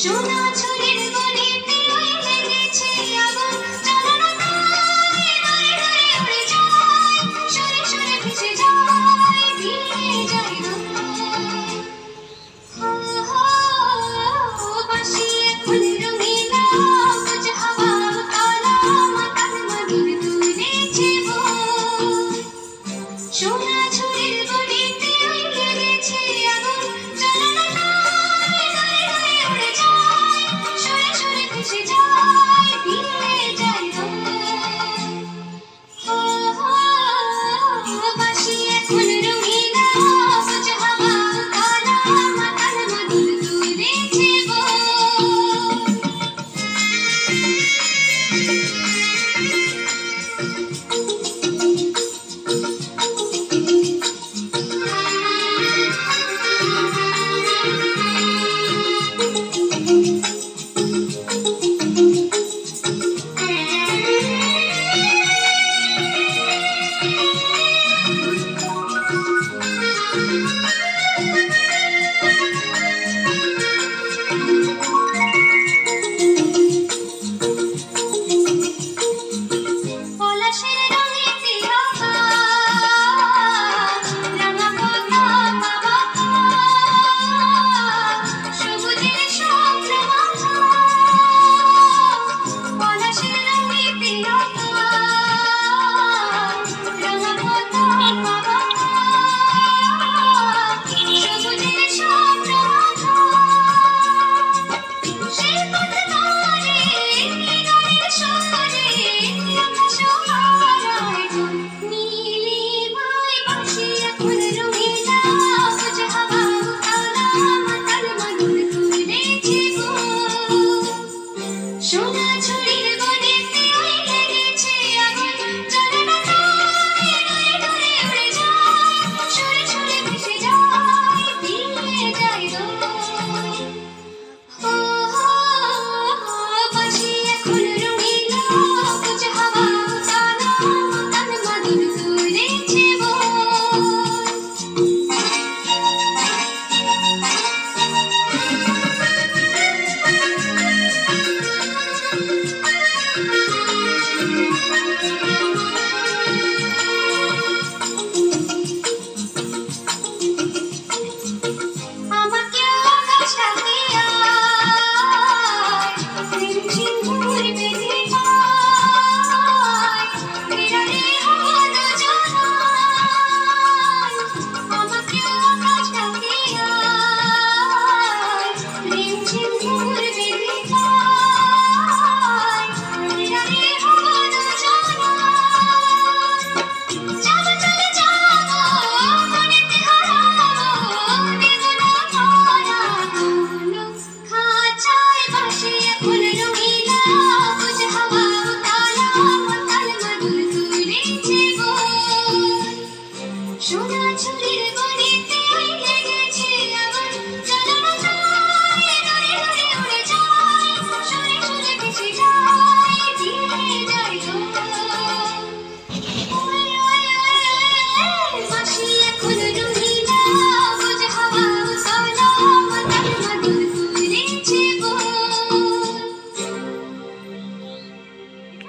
সোনা ঝুলির গলিতে ওই লেগেছে আগুন, চলো না তাই নড়ে নড়ে উড়ে যায়, সরে সরে ভেসে যায়, ভিড়ে যায় রঙ। বাঁশি এখন রঙিলা, সবুজ হাওয়া কালা, মাতাল মাদুর তুলেছে বই। সোনা ঝুলির গলিতে ওই লেগেছে আগুন, চলো না তাই নড়ে নড়ে উড়ে যায়, সরে সরে ভেসে যায়, ভিড়ে যায় রঙ। বাঁশি এখন রঙিলা, সবুজ হাওয়া কালা, মাতাল মাদুর তুলেছে পলাশের রঙেতে আকাশ, রাঙা পতাকা বাঁকা, সবুজের স্বপ্ন মাখা। পলাশের রঙেতে আকাশ, রাঙা পতাকা বাঁকা, সবুজের স্বপ্ন মাখা। সেই পথ ধরে গানের স্বরে আকাশ হারায় গো, নীলিমায় বাঁশি এখন রঙিলা, সবুজ হাওয়া কালা, মাতাল মাদুর তুলেছে বই। সোনা ঝুলির গলিতে ওই লেগেছে আগুন, চলো না তাই নড়ে নড়ে উড়ে যায়, সরে সরে ভেসে যায়, ভিড়ে যায় রঙ। বাঁশি এখন রঙিলা, সবুজ হাওয়া কালা, মাতাল মাদুর তুলেছে বই। আমাকে আকাশ ডাকে আয়, ঝিমঝিম ভোর বেঁধে গায়, বিরালে হলো জানাই। আমাকে আকাশ ডাকে আয়, ঝিমঝিম ভোর বেঁধে গায়, বিরালে হলো জানাই। যাবো চলে যাবো, মনেতে হারাবো, দেব না ধরা কোনো খাঁচায়। বাঁশি এখন রঙিলা, সবুজ হাওয়া কালা, মাতাল মাদুর তুলেছে বই। সোনা ঝুলির গলিতে